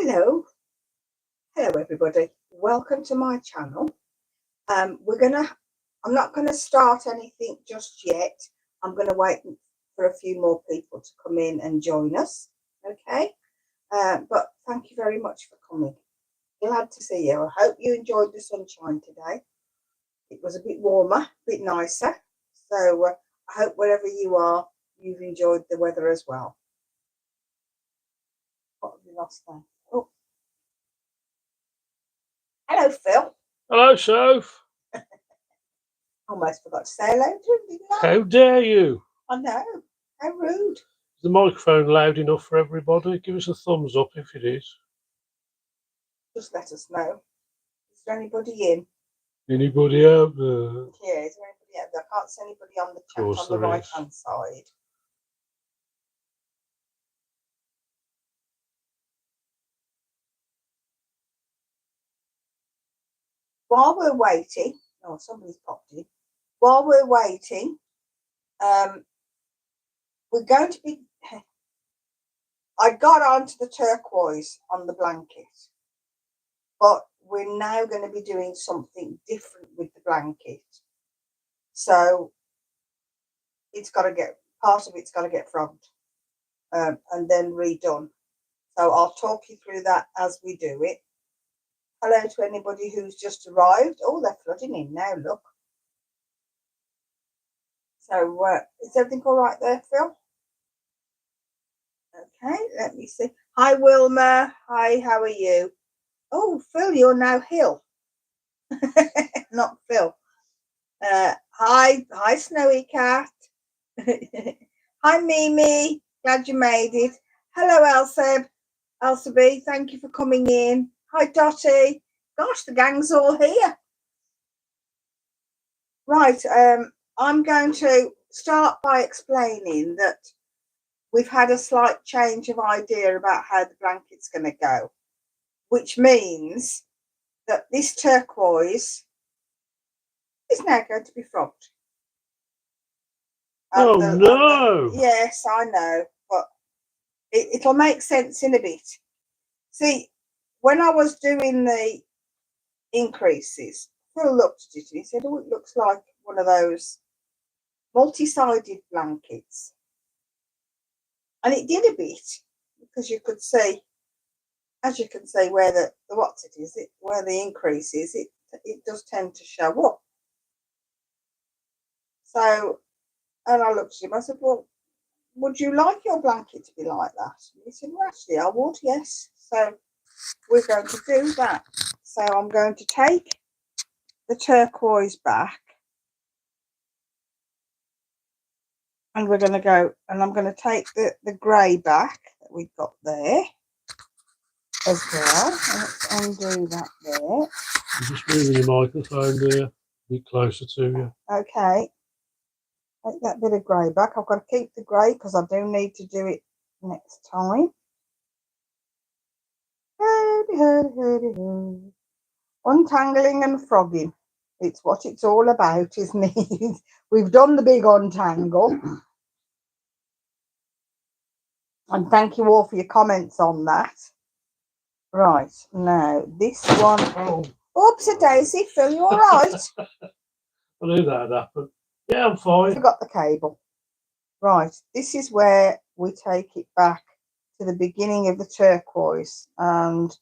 Hello everybody, welcome to my channel. I'm not gonna start anything just yet. I'm gonna wait for a few more people to come in and join us, okay? But thank you very much for coming. Glad to see you. I hope you enjoyed the sunshine today. It was a bit warmer, a bit nicer, so I hope wherever you are you've enjoyed the weather as well. What have we lost there? Oh, hello Phil. Hello, Soph. Almost forgot to say hello to him, didn't I? How dare you? I know. How rude. Is the microphone loud enough for everybody? Give us a thumbs up if it is. Just let us know. Is there anybody in? Anybody out there? Yeah, is there anybody out there? I can't see anybody on the chat on the right hand side. While we're waiting, oh, somebody's popped in. While we're waiting, we're going to be. I got onto the turquoise on the blanket, but we're now going to be doing something different with the blanket. So it's got to get, part of it's got to get frogged and then redone. So I'll talk you through that as we do it. Hello to anybody who's just arrived. Oh, they're flooding in now, look. So is everything all right there, Phil? Okay, let me see. Hi, Wilma. Hi, how are you? Oh, Phil, you're now Hill. Not Phil. Hi, Snowy Cat. Hi, Mimi. Glad you made it. Hello, Elsa B. Thank you for coming in. Hi, Dottie. Gosh, the gang's all here. Right, I'm going to start by explaining that we've had a slight change of idea about how the blanket's going to go, which means that this turquoise is now going to be frogged. Oh, no! Yes, I know, but it'll make sense in a bit. See, when I was doing the increases, Phil looked at it and he said, oh, it looks like one of those multi-sided blankets. And it did a bit, because you could see, as you can see, where the where the increase is, it does tend to show up. So, and I looked at him, I said, well, would you like your blanket to be like that? And he said, well, actually, I would, yes. So we're going to do that. So I'm going to take the turquoise back, and we're going to go, and I'm going to take the grey back that we've got there as well. Let's undo that there. I'm just moving your microphone there, a bit closer to you. Okay. Take that bit of grey back. I've got to keep the grey because I do need to do it next time. Untangling and frogging. It's what it's all about, isn't it? We've done the big untangle. And thank you all for your comments on that. Right, now this one. Oh, oopsie daisy, Phil, you all right? I knew that had happened. Yeah, I'm fine. I forgot the cable. Right, this is where we take it back to the beginning of the turquoise, and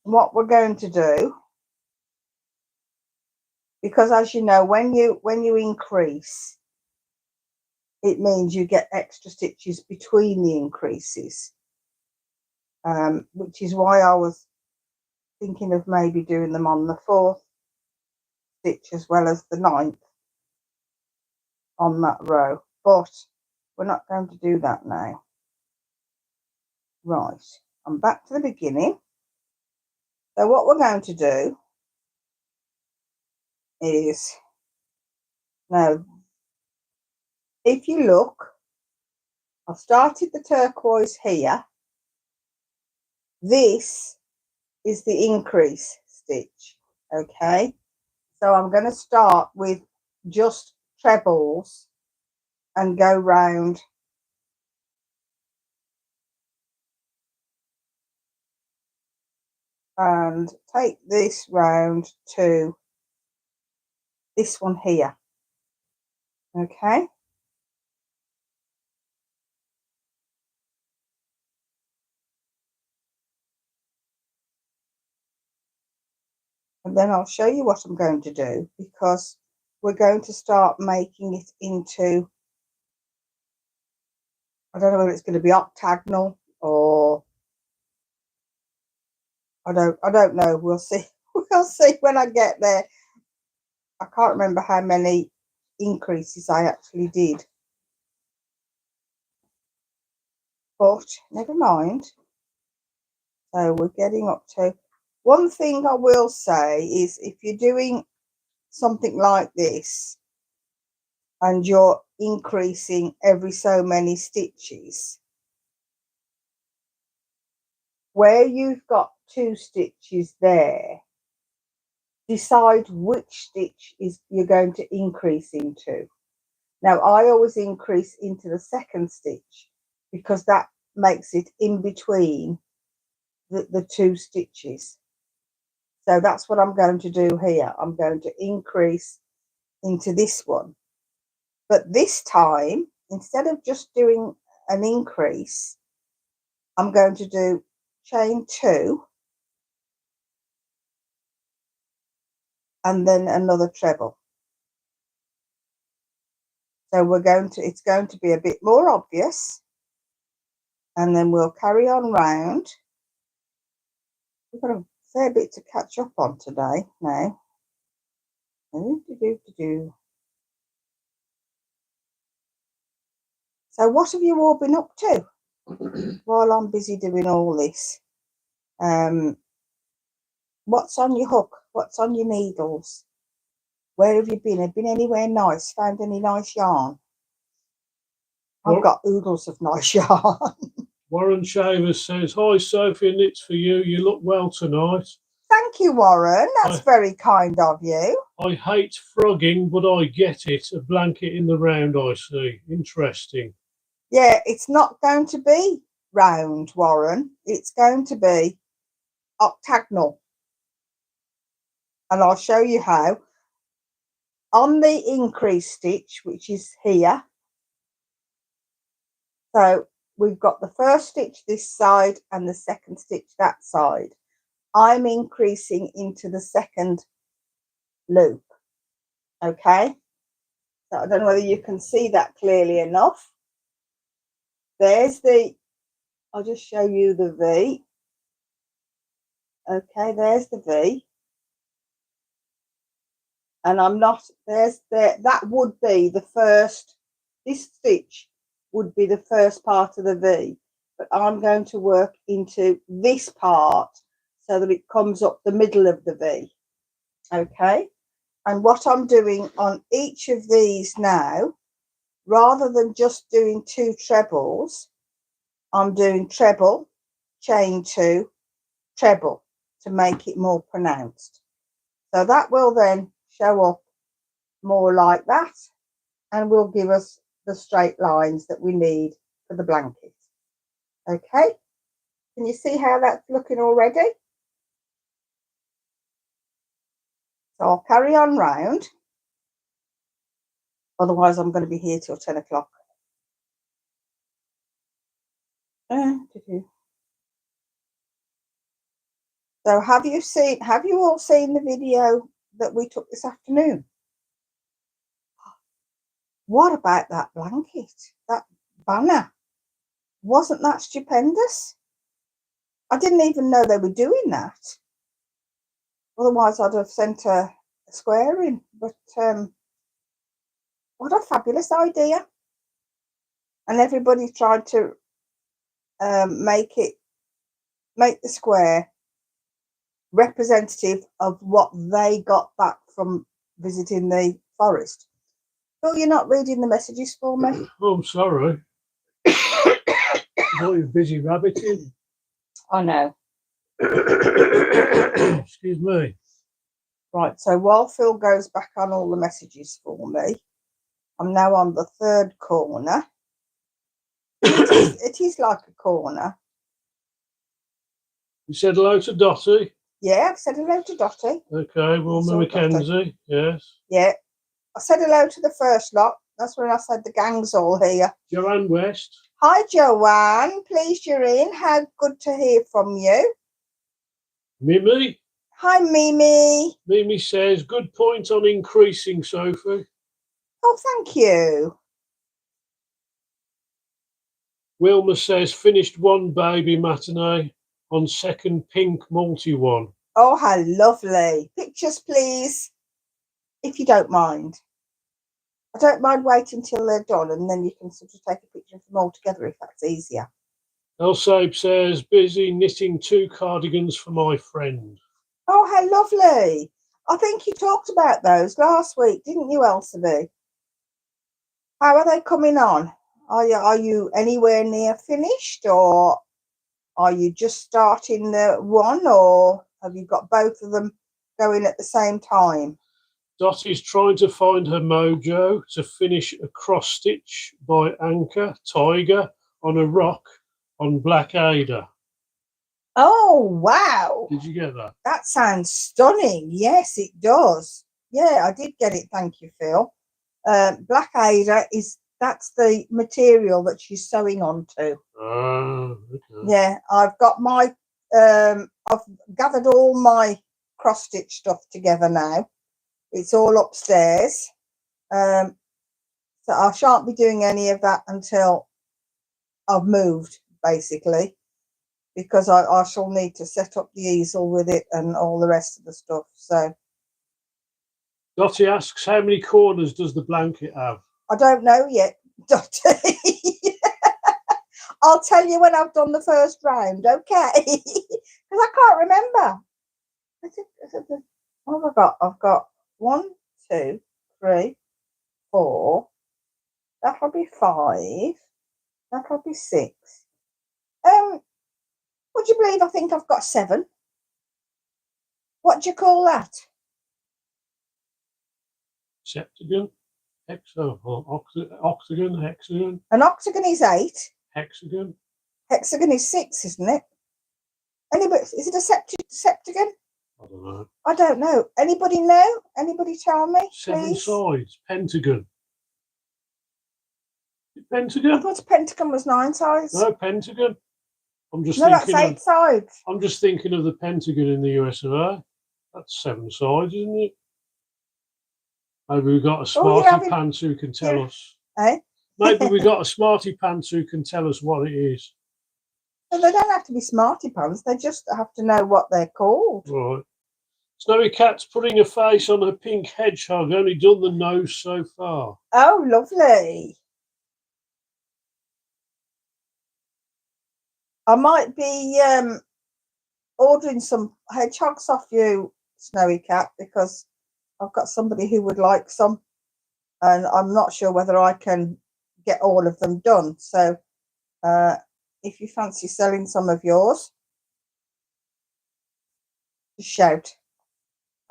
what we're going to do, because as you know, when you increase, it means you get extra stitches between the increases, which is why I was thinking of maybe doing them on the 4th stitch as well as the 9th on that row, but we're not going to do that now. Right, I'm back to the beginning. So what we're going to do is, now if you look, I've started the turquoise here. This is the increase stitch, okay? So I'm going to start with just trebles and go round and take this round to this one here. Okay. And then I'll show you what I'm going to do, because we're going to start making it into, I don't know whether it's going to be octagonal or I don't know. We'll see. We'll see when I get there. I can't remember how many increases I actually did, but never mind. So we're getting up to, one thing I will say is, if you're doing something like this and you're increasing every so many stitches, where you've got 2 stitches there, decide which stitch you're going to increase into. Now I always increase into the second stitch, because that makes it in between the 2 stitches. So that's what I'm going to do here. I'm going to increase into this one, but this time, instead of just doing an increase, I'm going to do chain 2 and then another treble. So it's going to be a bit more obvious, and then we'll carry on round. We've got a fair bit to catch up on today now. So what have you all been up to while I'm busy doing all this? What's on your hook? What's on your needles? Where have you been? Have you been anywhere nice? Found any nice yarn? I've got oodles of nice yarn. Warren Shavers says, "Hi Sophie, knits for you. You look well tonight." Thank you, Warren. That's very kind of you. I hate frogging, but I get it. A blanket in the round, I see. Interesting. Yeah, it's not going to be round, Warren. It's going to be octagonal. And I'll show you how. On the increase stitch, which is here, so we've got the first stitch this side and the second stitch that side. I'm increasing into the second loop. Okay, so I don't know whether you can see that clearly enough. There's the, I'll just show you the V. Okay, there's the V. And I'm not, that would be the first, this stitch would be the first part of the V, but I'm going to work into this part so that it comes up the middle of the V. Okay, and what I'm doing on each of these now, rather than just doing 2 trebles, I'm doing treble, chain 2, treble, to make it more pronounced. So that will then show up more like that, and will give us the straight lines that we need for the blanket. Okay, can you see how that's looking already? So I'll carry on round, otherwise I'm going to be here till 10 o'clock. So have you all seen the video that we took this afternoon? What about that blanket, that banner? Wasn't that stupendous? I didn't even know they were doing that. Otherwise I'd have sent a square in, but what a fabulous idea. And everybody tried to make the square representative of what they got back from visiting the forest. Phil, you're not reading the messages for me? Oh, I'm sorry. Thought you're busy rabbiting. I know. Excuse me. Right, so while Phil goes back on all the messages for me, I'm now on the 3rd corner. It is like a corner. You said hello to Dottie. Yeah, I've said hello to Dottie. Okay, Wilma Mackenzie, yes. Yeah, I said hello to the first lot. That's when I said the gang's all here. Joanne West. Hi, Joanne. Pleased you're in. How good to hear from you. Mimi. Hi, Mimi. Mimi says, good point on increasing, Sophie. Oh, thank you. Wilma says, finished one baby matinee on second pink multi one. Oh, how lovely. Pictures, please, if you don't mind. I don't mind waiting till they're done, and then you can sort of take a picture of them all together if that's easier. Elsabe says, busy knitting 2 cardigans for my friend. Oh, how lovely. I think you talked about those last week, didn't you, Elsabe? How are they coming on? Are you anywhere near finished, or are you just starting the one, or have you got both of them going at the same time? Dottie's trying to find her mojo to finish a cross stitch by Anchor Tiger on a rock on Black Ada. Oh, wow. Did you get that? That sounds stunning. Yes, it does. Yeah, I did get it. Thank you, Phil. Black Ada that's the material that she's sewing onto. Okay. Yeah, I've got my I've gathered all my cross stitch stuff together now. It's all upstairs. So I shan't be doing any of that until I've moved, basically, because I shall need to set up the easel with it and all the rest of the stuff. So Dottie asks, how many corners does the blanket have? I don't know yet, Dottie. I'll tell you when I've done the first round, okay? Because I can't remember. What have I got? I've got 1, 2, 3, 4. That'll be 5. That'll be 6. Would you believe I think I've got 7? What do you call that? Septagon, octagon, hexagon. An octagon is 8. Hexagon. Hexagon is 6, isn't it? Anybody? Is it a septagon? I don't know. I don't know. Anybody know? Anybody tell me, 7 please? sides. Pentagon. Pentagon? I thought a pentagon was 9 sides. No, pentagon. I'm just no, thinking that's 8 sides. I'm just thinking of the Pentagon in the USA. That's 7 sides, isn't it? Maybe we've got a smarty pants who can tell us. Eh? Maybe we got a smarty pants who can tell us what it is. Well, they don't have to be smarty pants. They just have to know what they're called. Right. Snowy Cat's putting a face on her pink hedgehog. Only done the nose so far. Oh, lovely. I might be ordering some hedgehogs off you, Snowy Cat, because I've got somebody who would like some, and I'm not sure whether I can get all of them done. So if you fancy selling some of yours, just shout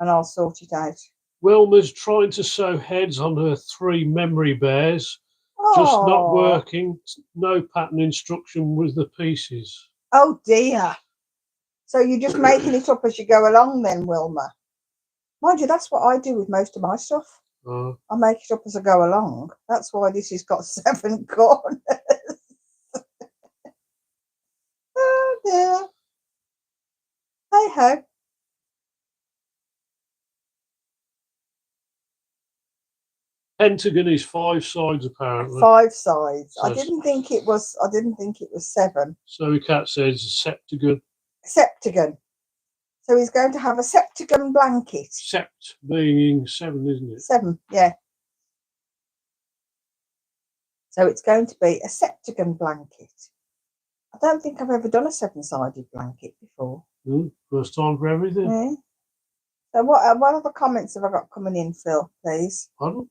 and I'll sort it out. Wilma's trying to sew heads on her 3 memory bears. Aww. Just not working. No pattern instruction with the pieces. Oh dear. So you're just making it up as you go along then, Wilma? Mind you, that's what I do with most of my stuff. I make it up as I go along. That's why this has got 7 corners. Oh dear. Hey ho. Pentagon is 5 sides apparently. 5 sides. So I didn't think it was 7. So Cat says septagon. Septagon. So he's going to have a septagon blanket. Sept being 7, isn't it? 7, yeah. So it's going to be a septagon blanket. I don't think I've ever done a 7-sided blanket before. First time for everything. Yeah. So what other comments have I got coming in, Phil, please? Pardon?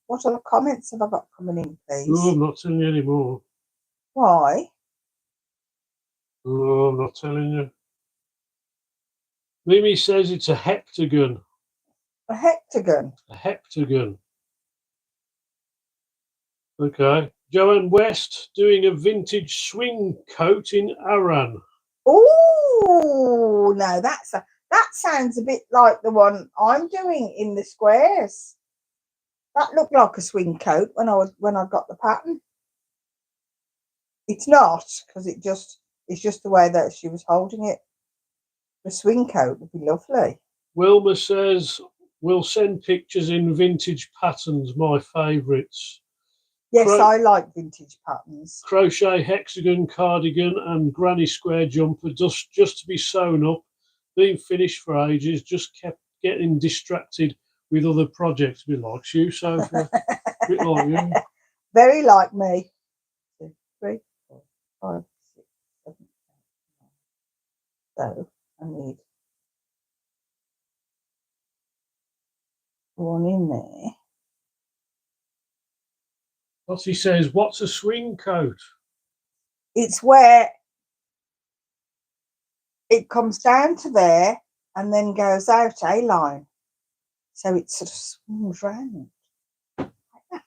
What other comments have I got coming in, please? No, I'm not telling you anymore. Why? No, I'm not telling you. Mimi says it's a heptagon. A heptagon? A heptagon. Okay. Joanne West doing a vintage swing coat in Aran. Oh, no, that's That sounds a bit like the one I'm doing in the squares. That looked like a swing coat when I got the pattern. It's not, because it's just the way that she was holding it. The swing coat would be lovely. Wilma says, we'll send pictures in vintage patterns, my favourites. Yes, I like vintage patterns. Crochet hexagon cardigan and granny square jumper, just to be sewn up. Been finished for ages, just kept getting distracted with other projects. A bit like you, Sophia. A bit like you. Very like me. 2, 3, 4, 5, 6, 7, 8, 9. So I need one in there. Lottie says, what's a swing coat? It's where it comes down to there and then goes out a line. So it sort of swings round. Like that.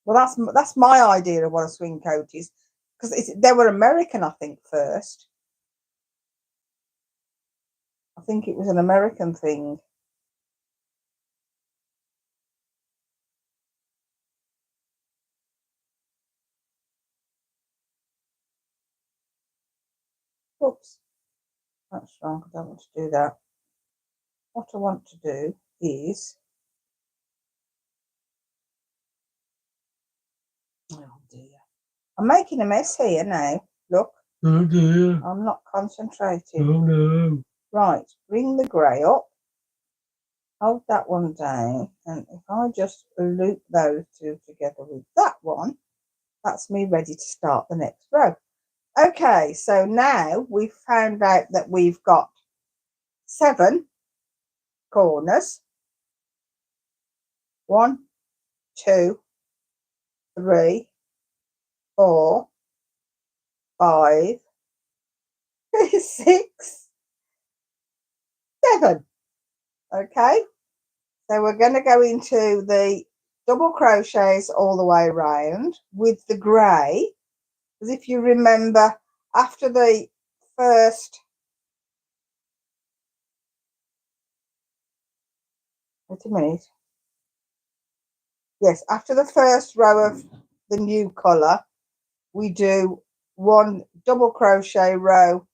Well, that's my idea of what a swing coat is. Because they were American, I think, first. I think it was an American thing. Oops. That's wrong. I don't want to do that. What I want to do is... Oh, dear. I'm making a mess here now. Look. Oh, dear. I'm not concentrating. Oh, no. Right. Bring the grey up. Hold that one down. And if I just loop those two together with that one, that's me ready to start the next row. Okay, so now we've found out that we've got 7 corners. 1, 2, 3, 4, 5, 6, 7. Okay, so we're going to go into the double crochets all the way around with the grey, because if you remember, after the first... Wait a minute. Yes, after the first row of the new colour, we do 1 double crochet row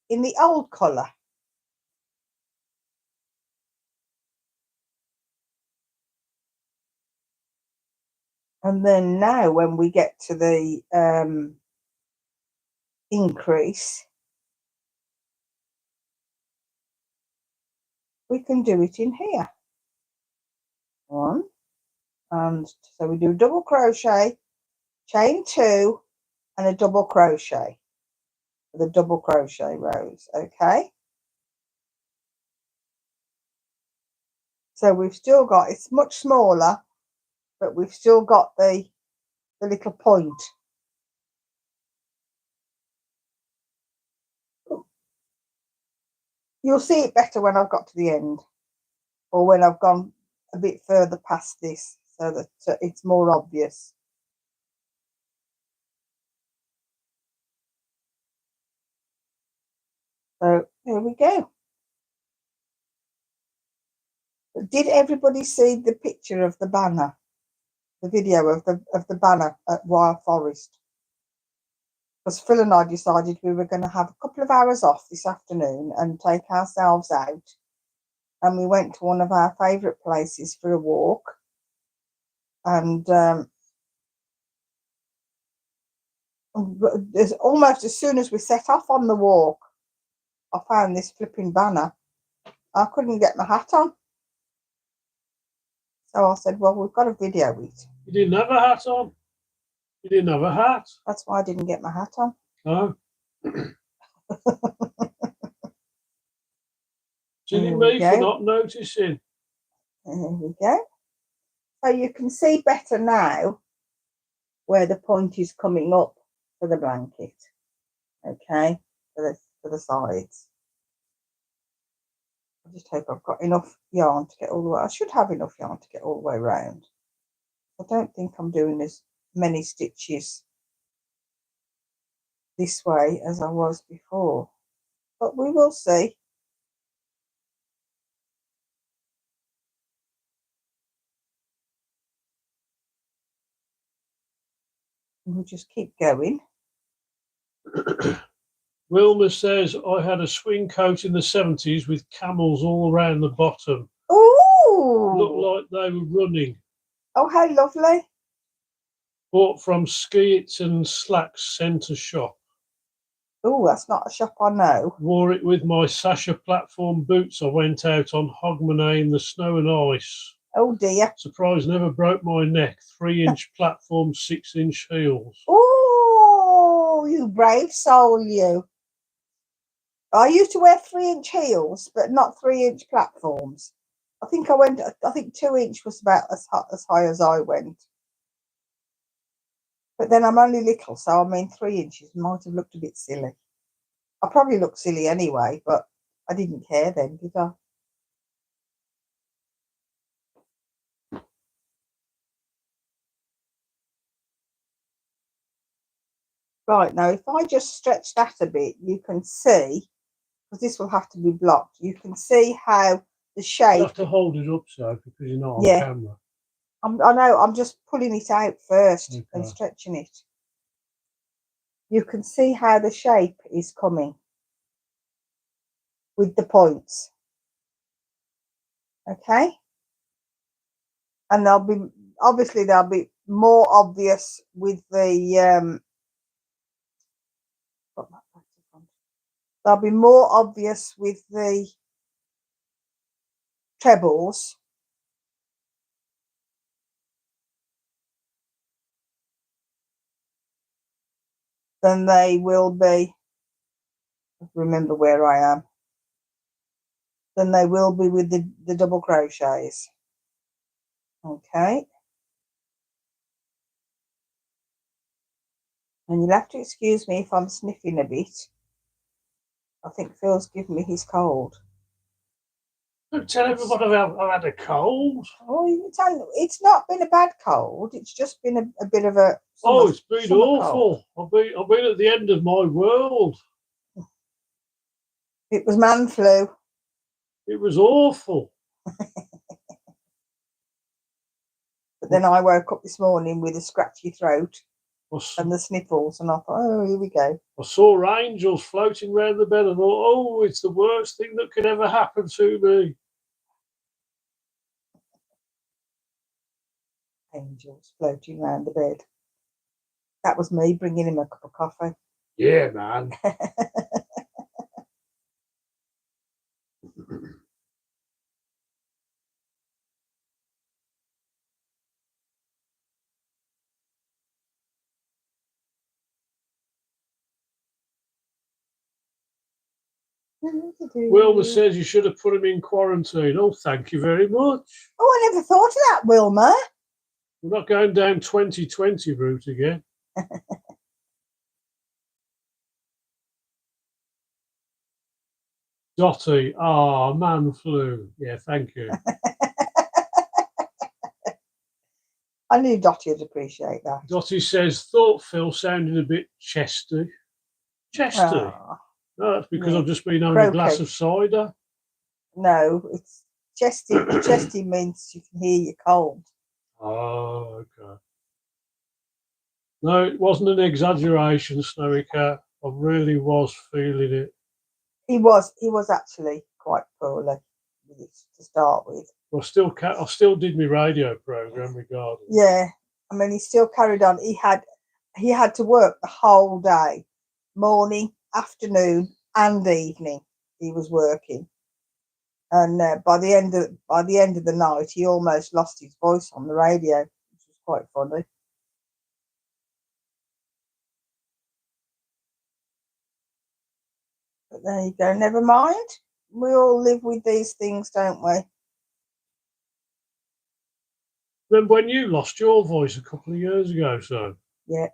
in the old colour. And then now when we get to the increase, we can do it in here. 1, and so we do double crochet, chain 2 and a double crochet for the double crochet rows. Okay, so we've still got, it's much smaller, but we've still got the little point. You'll see it better when I've got to the end, or when I've gone a bit further past this, so that it's more obvious. So here we go. Did everybody see the picture of the banner, the video of the banner at Wild Forest? Because Phil and I decided we were going to have a couple of hours off this afternoon and take ourselves out, and we went to one of our favourite places for a walk. And almost as soon as we set off on the walk, I found this flipping banner. I couldn't get my hat on. So I said, well, we've got to video it. You didn't have a hat on? You didn't have a hat? That's why I didn't get my hat on. Oh. Silly me for not noticing. There we go. So you can see better now where the point is coming up for the blanket. Okay, for the sides. I just hope I've got enough yarn to get all the way. I should have enough yarn to get all the way around. I don't think I'm doing as many stitches this way as I was before. but we will see. We'll just keep going. Wilma says, I had a swing coat in the 70s with camels all around the bottom. Ooh! Looked like they were running. Oh, how lovely. Bought from Skeets and Slacks Centre shop. Oh, that's not a shop I know. Wore it with my Sasha platform boots. I went out on Hogmanay in the snow and ice. Oh dear. Surprise, never broke my neck. 3-inch platform, 6-inch heels. Oh, you brave soul, you. I used to wear 3-inch heels, but not 3-inch platforms. I think 2-inch was about as high as I went. But then I'm only little, so I mean 3 inches might have looked a bit silly. I probably looked silly anyway, but I didn't care then, did I? Right, now if I just stretch that a bit, you can see, because this will have to be blocked, you can see how the shape... You have to hold it up, so, because you're not on camera. I know, I'm just pulling it out first and stretching it. You can see how the shape is coming with the points. Okay? And they'll be more obvious with the they'll be more obvious with the trebles than they will be, remember where I am, than they will be with the double crochets. Okay. And you'll have to excuse me if I'm sniffing a bit. I think Phil's given me his cold. Don't tell everybody I've had a cold. Oh, it's not been a bad cold. It's just been a bit of a... it's been awful. I've been at the end of my world. It was man flu. It was awful. But then I woke up this morning with a scratchy throat and the sniffles, and I thought, oh, here we go. I saw angels floating around the bed and thought, oh, it's the worst thing that could ever happen to me. Angels floating around the bed. That was me bringing him a cup of coffee. Yeah, man. Wilma says you should have put him in quarantine. Oh, thank you very much. Oh, I never thought of that, Wilma. We're not going down 2020 route again. Dottie, man flu. Yeah, thank you. I knew Dottie would appreciate that. Dottie says, thought Phil sounded a bit chesty. Chesty? No, that's because I've just been having a glass of cider. No, it's chesty. Chesty means you can hear you cold. Oh, okay. No, it wasn't an exaggeration, Snowy Cat. I really was feeling it. He was actually quite poorly with it to start with. I still did my radio program regardless. Yeah, I mean, he still carried on. He had to work the whole day, morning, afternoon, and evening. He was working, and by the end of the night, he almost lost his voice on the radio, which was quite funny. But there you go. Never mind. We all live with these things, don't we? Remember when you lost your voice a couple of years ago, so? Yeah.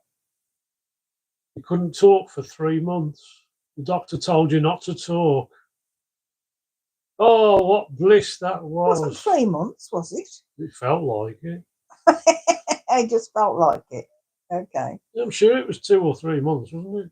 You couldn't talk for 3 months. The doctor told you not to talk. Oh, what bliss that was. It wasn't 3 months, was it? It felt like it. It just felt like it. Okay. I'm sure it was 2 or 3 months, wasn't it?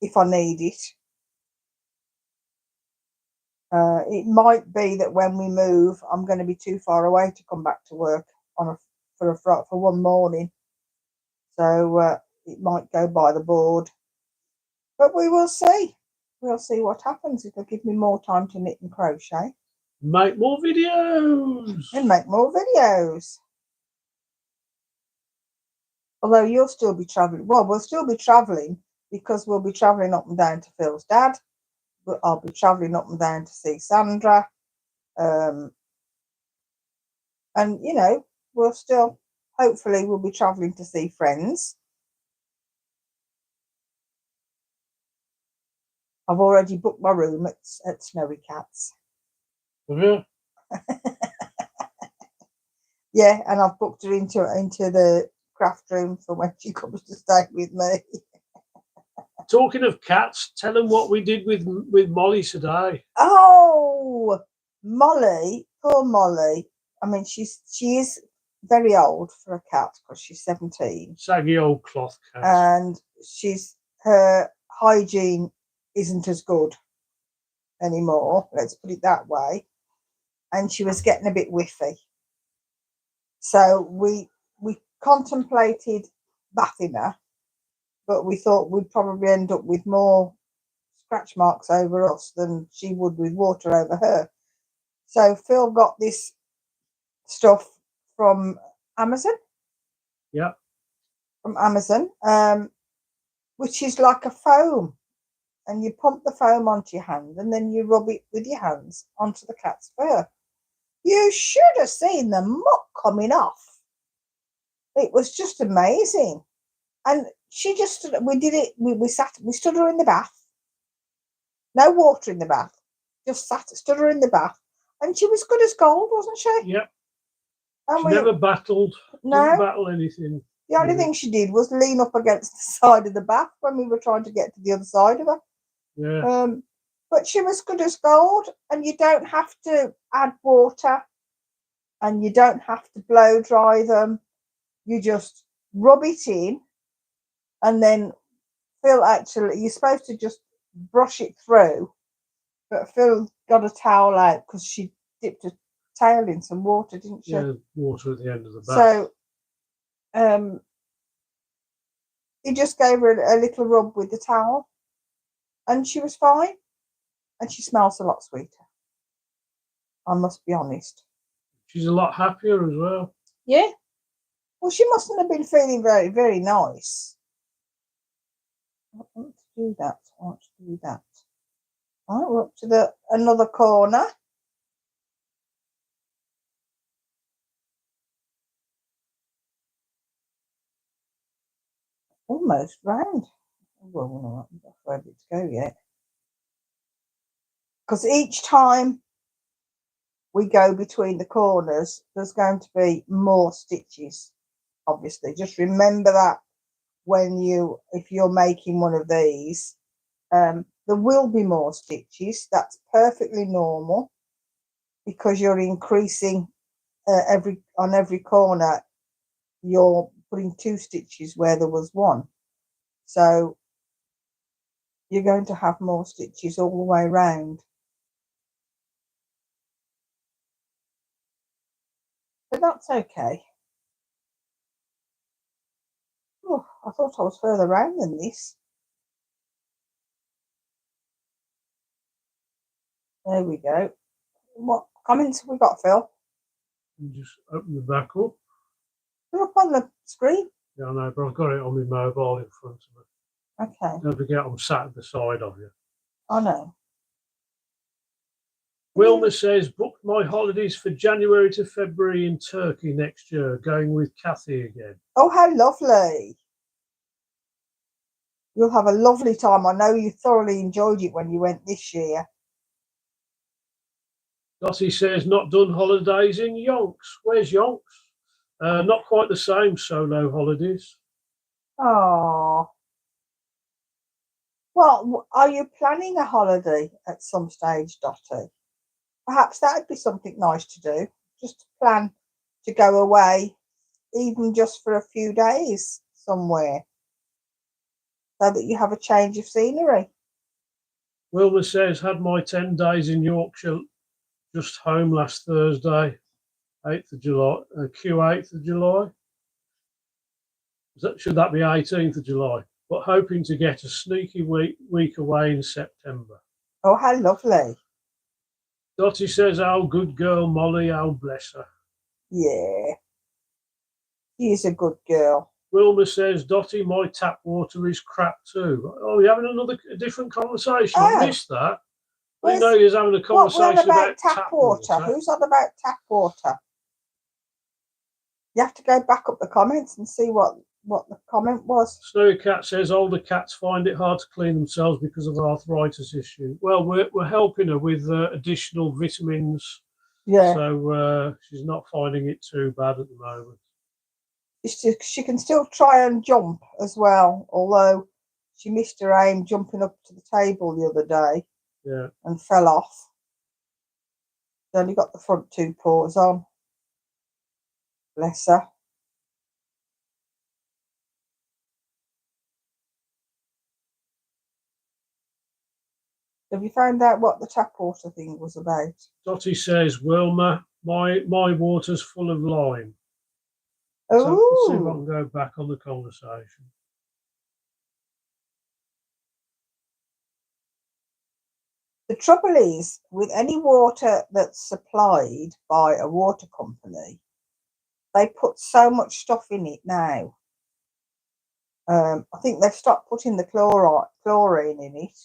if I need it. It might be that when we move, I'm going to be too far away to come back to work for one morning. So it might go by the board. But we will see. We'll see what happens. It'll give me more time to knit and crochet. Make more videos. And make more videos. Although you'll still be travelling. Well, we'll still be travelling because we'll be travelling up and down to Phil's dad. I'll be travelling up and down to see Sandra. And, you know, we'll still, hopefully, we'll be travelling to see friends. I've already booked my room at Snowy Cat's. Have you? Yeah, and I've booked her into the craft room for when she comes to stay with me. Talking of cats, tell them what we did with Molly today. Oh, Molly, poor Molly. I mean, she is very old for a cat because she's 17. Saggy old cloth cat. And her hygiene isn't as good anymore, let's put it that way. And she was getting a bit whiffy. So we contemplated bathing her, but we thought we'd probably end up with more scratch marks over us than she would with water over her. So Phil got this stuff from Amazon. Yeah. From Amazon, which is like a foam. And you pump the foam onto your hand and then you rub it with your hands onto the cat's fur. You should have seen the muck coming off. It was just amazing. And she just, we did it, we stood her in the bath. No water in the bath. Just stood her in the bath. And she was good as gold, wasn't she? Yep. And she never battled. No. Didn't battle anything. The only thing she did was lean up against the side of the bath when we were trying to get to the other side of her. Yeah. But she was good as gold, and you don't have to add water and you don't have to blow dry them. You just rub it in, and then Phil actually, you're supposed to just brush it through, but Phil got a towel out because she dipped her tail in some water, didn't she? Yeah, water at the end of the bath. So he just gave her a little rub with the towel, and she was fine. And she smells a lot sweeter, I must be honest. She's a lot happier as well. Yeah. Well, she mustn't have been feeling very, very nice. I want to do that. I want to do that. All right, we're up to another corner. Almost round. Well, we're not ready to go yet. Because each time we go between the corners, there's going to be more stitches, obviously. Just remember that if you're making one of these, there will be more stitches. That's perfectly normal because you're increasing on every corner, you're putting 2 stitches where there was 1. So you're going to have more stitches all the way around. But that's okay. Oh, I thought I was further round than this. There we go. What comments have we got, Phil? You just open the back up. They're up on the screen. Yeah, I know, but I've got it on my mobile in front of me. Okay. Don't forget I'm sat at the side of you. I know. Wilma says, booked my holidays for January to February in Turkey next year, going with Kathy again. Oh, how lovely. You'll have a lovely time. I know you thoroughly enjoyed it when you went this year. Dottie says, not done holidays in Yonks. Where's Yonks? Not quite the same, solo holidays. Oh. Well, are you planning a holiday at some stage, Dottie? Perhaps that would be something nice to do. Just to plan to go away, even just for a few days somewhere. so that you have a change of scenery. Wilma says, had my 10 days in Yorkshire, just home last Thursday, 8th of July, Q8th of July. Should that be 18th of July? But hoping to get a sneaky week away in September. Oh, how lovely. Dottie says, oh, good girl, Molly, oh, bless her. Yeah. She's a good girl. Wilma says, Dottie, my tap water is crap too. Oh, you're having a different conversation. I missed that. We know you're having a conversation about tap water. Who's on about tap water? You have to go back up the comments and see what the comment was. Snowy Cat says older cats find it hard to clean themselves because of arthritis issue. Well, we're helping her with additional vitamins. Yeah. So she's not finding it too bad at the moment. She can still try and jump as well, although she missed her aim jumping up to the table the other day. Yeah. And fell off. She only got the front two paws on. Bless her. Have you found out what the tap water thing was about? Dottie says, Wilma, my water's full of lime. Oh. So let's see if I can go back on the conversation. The trouble is, with any water that's supplied by a water company, they put so much stuff in it now. I think they've stopped putting the chlorine in it.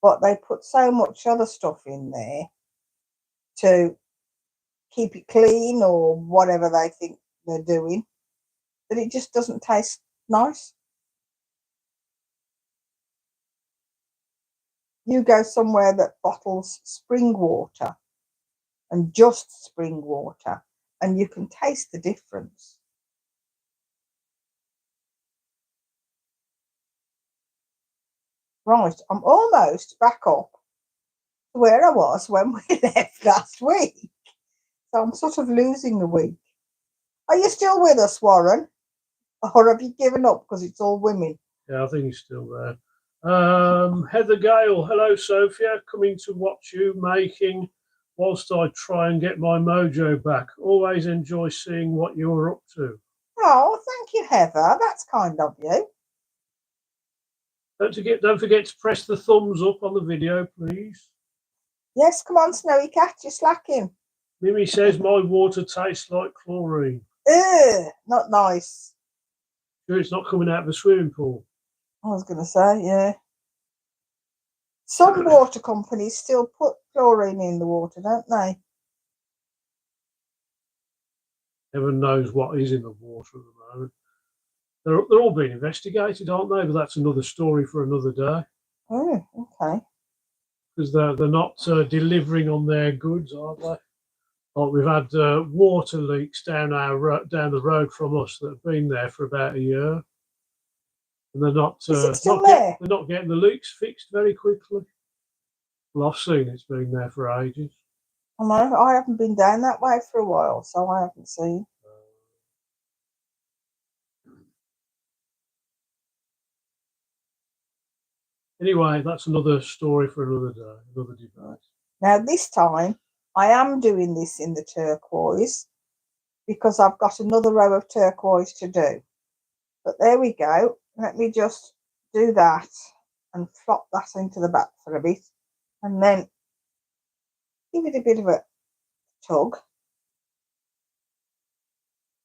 But they put so much other stuff in there to keep it clean or whatever they think they're doing, that it just doesn't taste nice. You go somewhere that bottles spring water and just spring water, and you can taste the difference. Right, I'm almost back up to where I was when we left last week. So I'm sort of losing the week. Are you still with us, Warren? Or have you given up because it's all women? Yeah, I think he's still there. Heather Gale, hello Sophia, coming to watch you making whilst I try and get my mojo back. Always enjoy seeing what you're up to. Oh, thank you, Heather. That's kind of you. Don't forget to press the thumbs up on the video, please. Yes, come on, Snowy Cat, you're slacking. Mimi says my water tastes like chlorine. Ugh, not nice. Sure, it's not coming out of a swimming pool. I was going to say, yeah. Some water companies still put chlorine in the water, don't they? Heaven knows what is in the water at the moment. They're all being investigated, aren't they? But that's another story for another day. Oh, okay. Because they're not delivering on their goods, aren't they? Like we've had water leaks down the road from us that have been there for about a year, and they're not. They're not getting the leaks fixed very quickly. Well, I've seen it's been there for ages. I know. I haven't been down that way for a while, so I haven't seen. Anyway, that's another story for another day, another debate. Now, this time, I am doing this in the turquoise because I've got another row of turquoise to do. But there we go. Let me just do that and flop that into the back for a bit. And then give it a bit of a tug.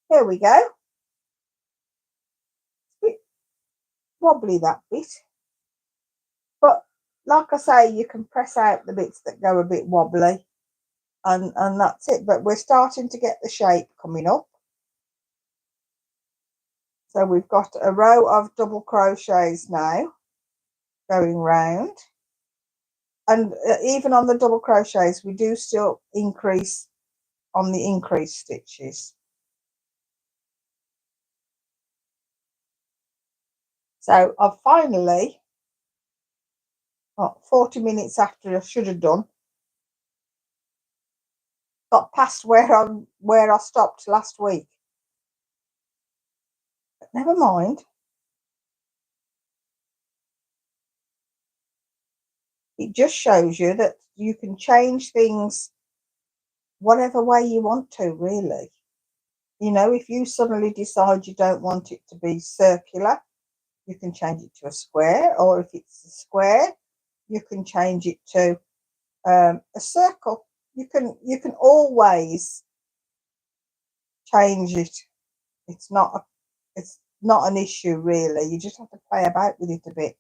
There we go. It's a bit wobbly, that bit. But like I say, you can press out the bits that go a bit wobbly. And that's it. But we're starting to get the shape coming up. So we've got a row of double crochets now going round. And even on the double crochets, we do still increase on the increased stitches. So I've finally, 40 minutes after I should have done, got past where I stopped last week. But never mind. It just shows you that you can change things whatever way you want to, really. You know, if you suddenly decide you don't want it to be circular, you can change it to a square, or if it's a square, you can change it to a circle. You can always change it. It's not an issue, really. You just have to play about with it a bit.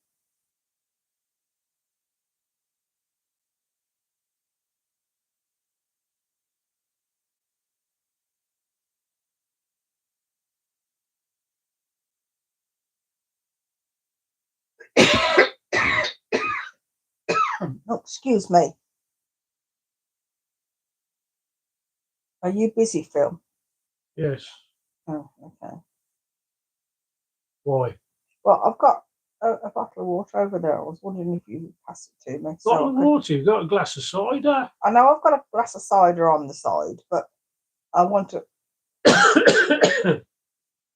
Oh, excuse me. Are you busy, Phil? Yes. Oh, okay. Why? Well, I've got a bottle of water over there. I was wondering if you would pass it to me. Bottle of water? You've got a glass of cider? I know I've got a glass of cider on the side, but I want to. I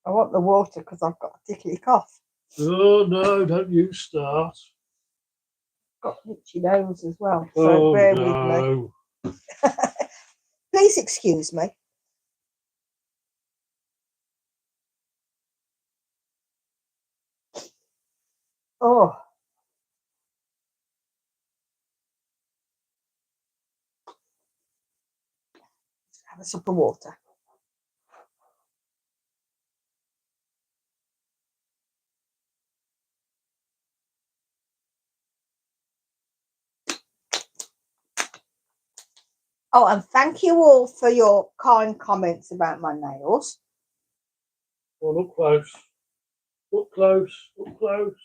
want the water because I've got a tickly cough. Oh no! Don't you start. Got an itchy nose as well, so bear with me. Please excuse me. Oh. Have a sip of water. Oh, and thank you all for your kind comments about my nails. Well, look close. Look close. Look close.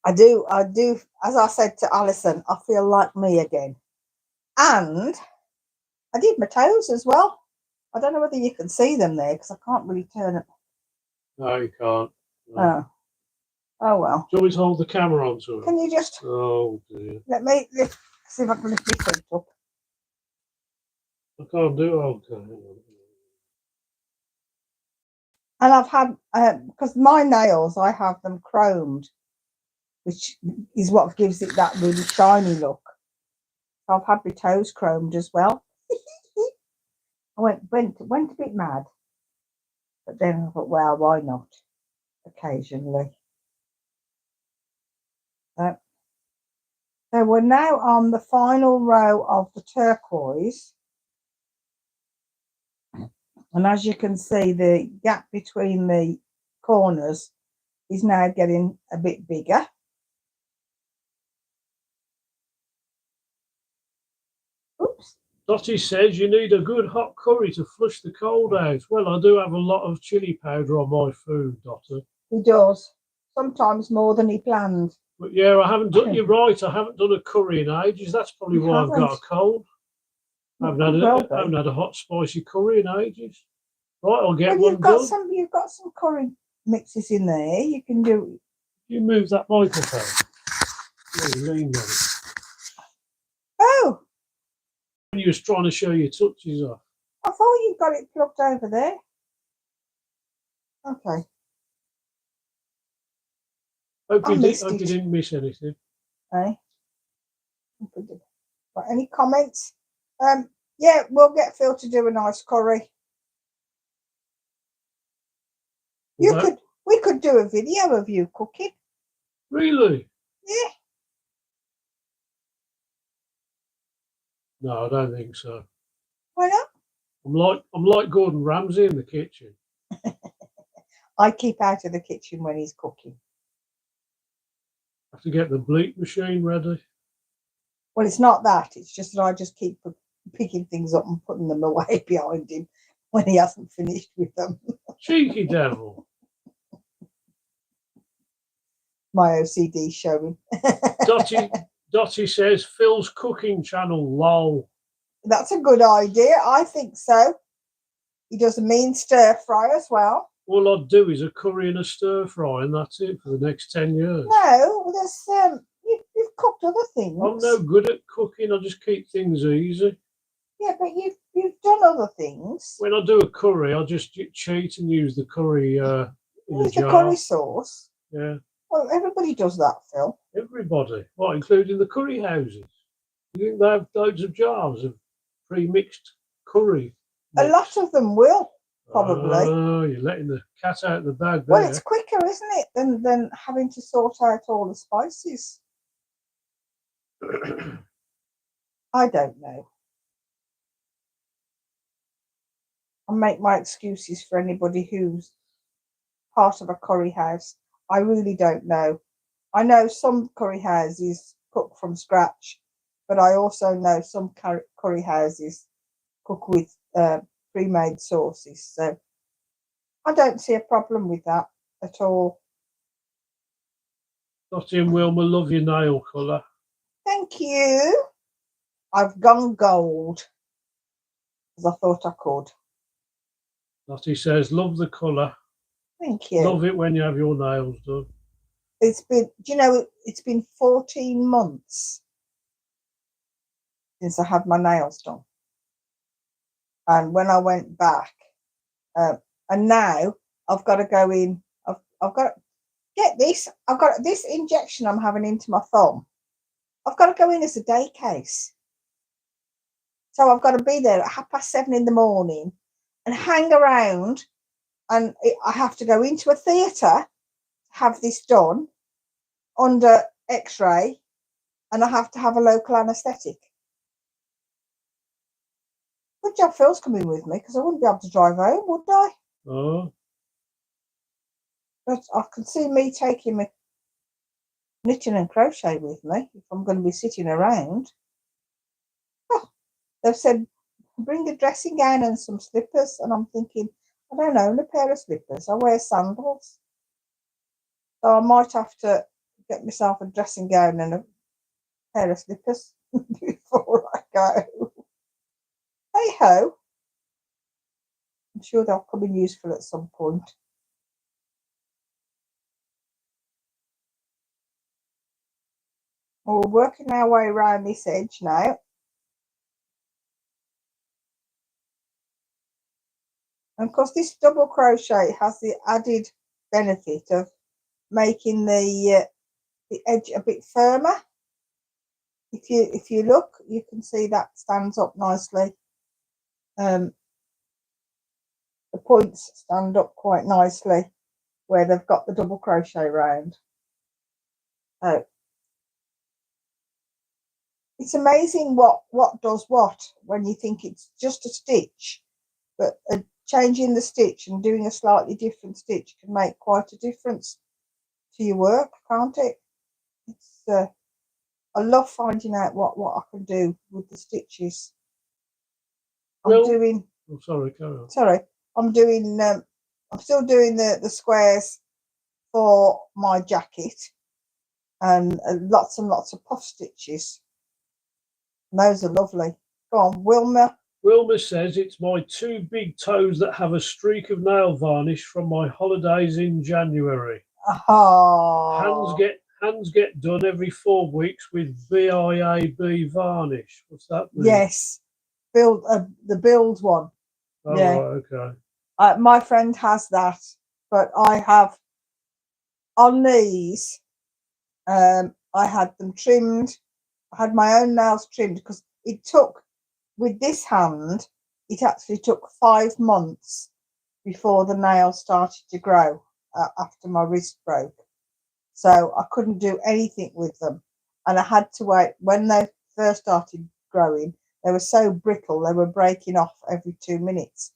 I do, as I said to Alison, I feel like me again. And I did my toes as well. I don't know whether you can see them there because I can't really turn it. No, you can't. No. Oh well. Do you want me to hold the camera onto it? Can you just... Oh dear. Let me see if I can lift my feet up. I can't do it. Okay. And I've had, because my nails, I have them chromed, which is what gives it that really shiny look. I've had my toes chromed as well. I went a bit mad, but then I thought, well, why not? Occasionally. So we're now on the final row of the turquoise, and as you can see, the gap between the corners is now getting a bit bigger. Oops. Dottie says you need a good hot curry to flush the cold out. Well, I do have a lot of chilli powder on my food, Dottie. He does. Sometimes more than he planned. But yeah, I haven't done. You're right. I haven't done a curry in ages. That's probably why I've got a cold. I haven't had a hot spicy curry in ages. Right, I'll get one done. You've got some curry mixes in there. You can do. You move that microphone. Yeah, lean on it. Oh. You was trying to show your touches off. I thought you got it plugged over there. Okay. Hope you didn't miss anything. Right. Any comments? Yeah, we'll get Phil to do a nice curry. We could do a video of you cooking. Really? Yeah. No, I don't think so. Why not? I'm like Gordon Ramsay in the kitchen. I keep out of the kitchen when he's cooking. Have to get the bleach machine ready. Well, it's not that. It's just that I just keep picking things up and putting them away behind him when he hasn't finished with them. Cheeky devil. My OCD showing. Dottie says Phil's cooking channel, lol. That's a good idea. I think so. He does a mean stir fry as well. All I'd do is a curry and a stir fry, and that's it for the next 10 years. No, there's you've cooked other things. I'm no good at cooking. I just keep things easy. Yeah, but you've done other things. When I do a curry, I just cheat and use the curry in a With the jar. curry sauce. Yeah, Well, everybody does that, Phil. everybody. What, including the curry houses? You think they have loads of jars of pre-mixed curry? A Mix? lot of them will, probably. Oh, you're letting the cat out of the bag Well, there. it's quicker, isn't it, than having to sort out all the spices? I don't know. I'll make my excuses for anybody who's part of a curry house. I really don't know. I know some curry houses cook from scratch, but I also know some curry houses cook with pre-made sauces. So I don't see a problem with that at all. Not in Wilma, love your nail colour. Thank you. I've gone gold because I thought I could. Lottie says, love the colour. Thank you. Love it when you have your nails done. It's been, do you know, it's been 14 months since I had my nails done. And when I went back, and now I've got to go in, I've got to get this, I've got this injection I'm having into my thumb. I've got to go in as a day case. So I've got to be there at 7:30 in the morning and hang around, and I have to go into a theatre to have this done under x-ray, and I have to have a local anaesthetic. Good job Phil's coming with me, because I wouldn't be able to drive home, would I? Oh. But I can see me taking my knitting and crochet with me if I'm going to be sitting around. Oh, they've said bring a dressing gown and some slippers, and I'm thinking, I don't own a pair of slippers. I wear sandals. So I might have to get myself a dressing gown and a pair of slippers before I go. Hey ho. I'm sure they'll come in useful at some point. Well, we're working our way around this edge now. And of course, this double crochet has the added benefit of making the edge a bit firmer. If you look, you can see that stands up nicely. The points stand up quite nicely where they've got the double crochet round. Oh, it's amazing what does what when you think it's just a stitch, but changing the stitch and doing a slightly different stitch can make quite a difference to your work, can't it? It's I love finding out what I can do with the stitches. I'm doing. Oh, sorry, carry on. Sorry, I'm doing. I'm still doing the squares for my jacket, and lots of puff stitches. And those are lovely. Go on, Wilma. Wilma says it's my 2 big toes that have a streak of nail varnish from my holidays in January. Oh. Hands get done every 4 weeks with BIAB varnish. What's that mean? Yes, the build one. Oh, yeah. Right, okay. My friend has that, but I have on these. I had them trimmed. I had my own nails trimmed because it took, with this hand, it actually took 5 months before the nails started to grow after my wrist broke. So I couldn't do anything with them. And I had to wait. When they first started growing, they were so brittle, they were breaking off every 2 minutes.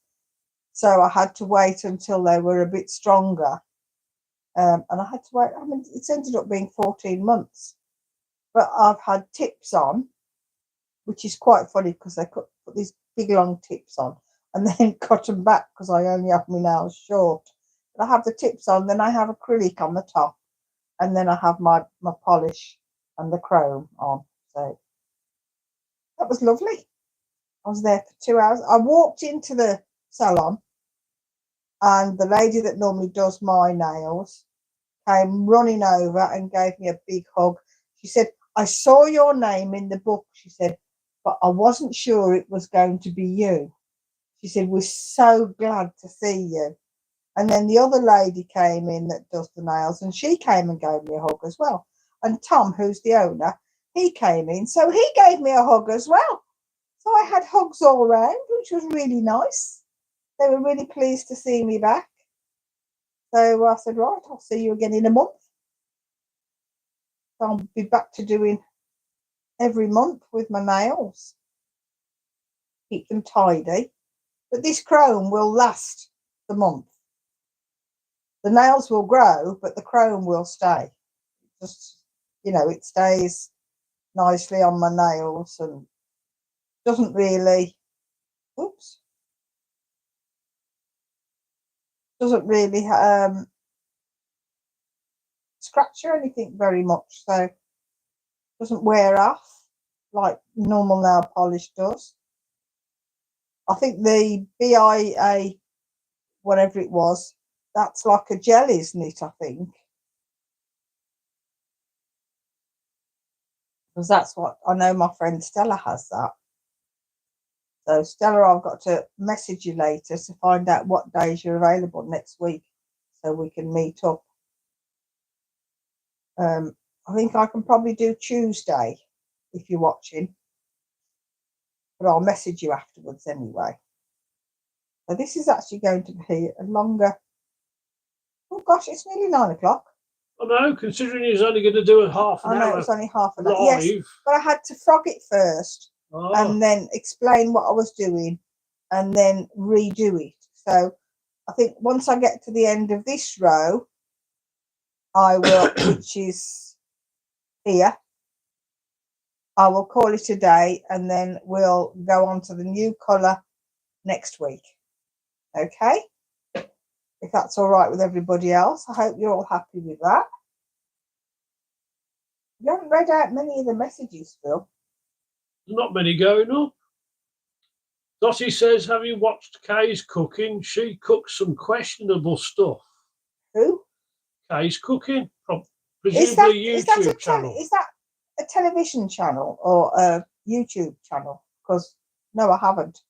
So I had to wait until they were a bit stronger. And I had to wait. I mean, it's ended up being 14 months. But I've had tips on, which is quite funny because they put these big long tips on and then cut them back because I only have my nails short. But I have the tips on, then I have acrylic on the top, and then I have my polish and the chrome on. So that was lovely. I was there for 2 hours. I walked into the salon, and the lady that normally does my nails came running over and gave me a big hug. She said, I saw your name in the book, she said, but I wasn't sure it was going to be you. She said, we're so glad to see you. And then the other lady came in that does the nails, and she came and gave me a hug as well. And Tom, who's the owner, he came in, so he gave me a hug as well. So I had hugs all around, which was really nice. They were really pleased to see me back. So I said, right, I'll see you again in a month. So I'll be back to doing every month with my nails. Keep them tidy. But this chrome will last the month. The nails will grow, but the chrome will stay. Just, you know, it stays nicely on my nails and doesn't really, doesn't really scratch or anything very much, so doesn't wear off like normal nail polish does. I think the BIA, whatever it was, that's like a gel, isn't it? I think, because that's what I know. My friend Stella has that. So Stella, I've got to message you later to find out what days you're available next week, so we can meet up. I think I can probably do Tuesday if you're watching, but I'll message you afterwards anyway. So this is actually going to be a longer. Oh gosh, it's nearly 9 o'clock. I know, considering he's only going to do a half an hour. I know, it's only half an hour. Live. Yes, but I had to frog it first and then explain what I was doing and then redo it. So I think once I get to the end of this row, I will, which is here, I will call it a day, and then we'll go on to the new colour next week. Okay? If that's all right with everybody else. I hope you're all happy with that. You haven't read out many of the messages, Phil. There's not many going up. Dottie says, have you watched Kay's cooking? She cooks some questionable stuff. Who? Kay's cooking. Presumably YouTube channel. Is that a television channel or a YouTube channel? Because, no, I haven't.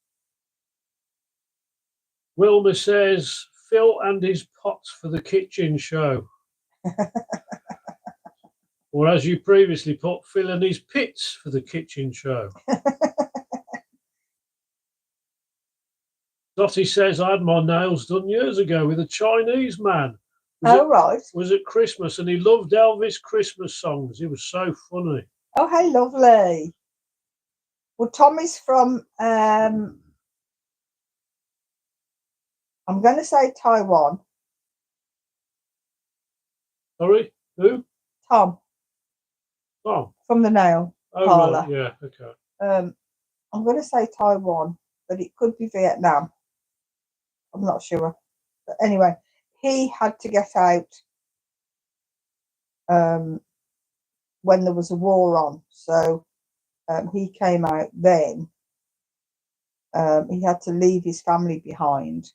Wilma says, Phil and his pots for the kitchen show. Or as you previously put, Phil and his pits for the kitchen show. Dottie says, I had my nails done years ago with a Chinese man. Right. Was at Christmas, and he loved Elvis Christmas songs. He was so funny. Oh, hey, lovely. Well, Tommy's from, I'm going to say Taiwan. Sorry, who? Tom. Oh. From the nail parlour. Right. Yeah, okay. I'm going to say Taiwan, but it could be Vietnam. I'm not sure. But anyway, he had to get out when there was a war on. So he came out then. He had to leave his family behind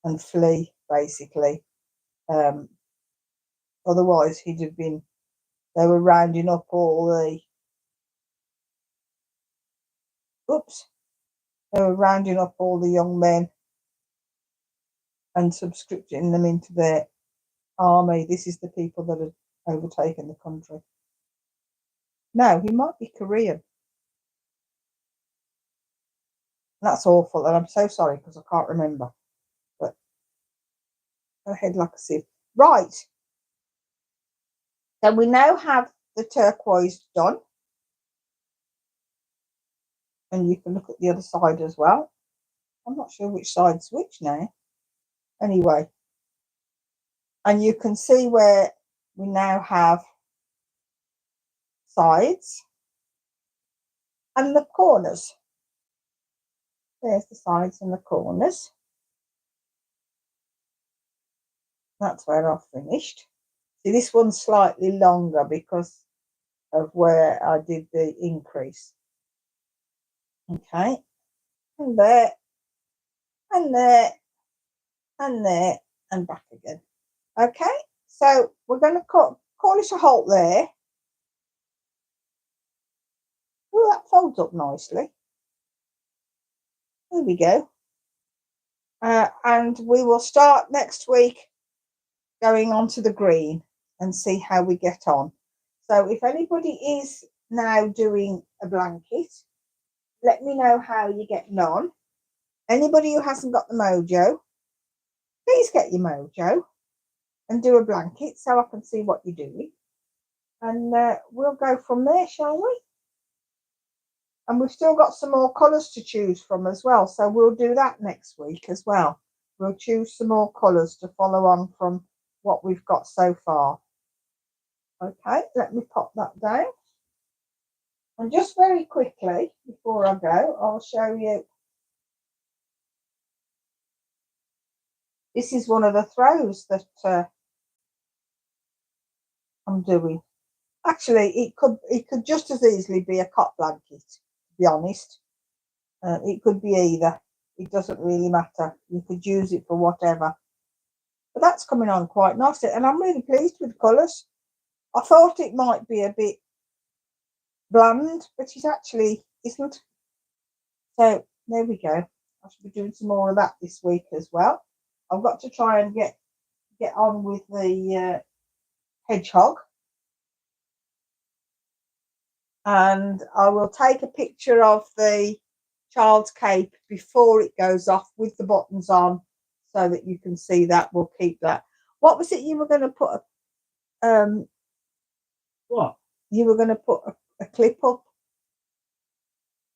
and flee, basically. Otherwise, he'd have been, they were rounding up all the, they were rounding up all the young men and subscripting them into their army. This is the people that had overtaken the country. No, he might be Korean. That's awful, and I'm so sorry because I can't remember. But go ahead like a sieve. Right. So we now have the turquoise done. And you can look at the other side as well. I'm not sure which side's which now. Anyway. And you can see where we now have sides and the corners. There's the sides and the corners. That's where I've finished. See, this one's slightly longer because of where I did the increase. Okay. And there, and there, and there, and back again. Okay. So we're going to call it a halt there. Oh, that folds up nicely. There we go. and we will start next week going on to the green and see how we get on. So if anybody is now doing a blanket, let me know how you're getting on. Anybody who hasn't got the mojo, please get your mojo and do a blanket so I can see what you're doing. And we'll go from there, shall we? And we've still got some more colours to choose from as well. So we'll do that next week as well. We'll choose some more colours to follow on from what we've got so far. Okay, let me pop that down. And just very quickly, before I go, I'll show you. This is one of the throws that I'm doing. Actually, it could just as easily be a cot blanket, to be honest. It could be either. It doesn't really matter. You could use it for whatever. But that's coming on quite nicely, and I'm really pleased with the colours. I thought it might be a bit bland, but it actually isn't. So there we go. I should be doing some more of that this week as well. I've got to try and get on with the hedgehog. And I will take a picture of the child's cape before it goes off with the buttons on so that you can see that. We'll keep that. What was it you were going to put? What? You were going to put a clip up?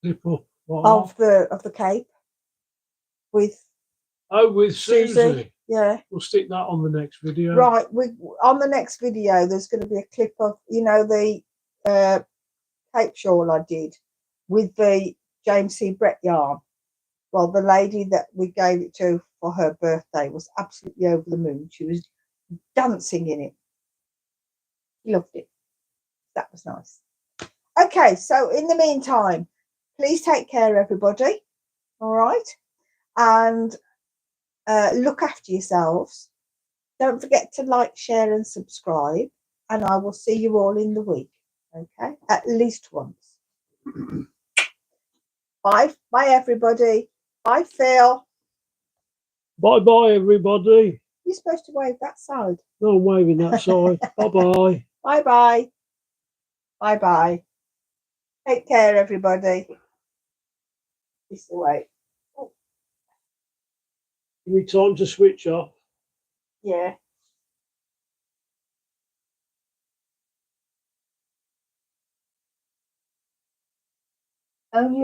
Clip up. What? Of the cape with. Oh, with Susie. Yeah. We'll stick that on the next video. Right. On the next video, there's going to be a clip of, the cape shawl I did with the James C. Brett yarn. Well, the lady that we gave it to for her birthday was absolutely over the moon. She was dancing in it. She loved it. That was nice. Okay, so in the meantime, please take care, everybody. All right. And look after yourselves. Don't forget to like, share and subscribe. And I will see you all in the week. Okay, at least once. Bye everybody. Bye, Phil. Bye everybody. You're supposed to wave that side. No, I'm waving that side. Bye. Bye. Bye. Take care, everybody. This the way. Oh. Give me time to switch off. Yeah. Only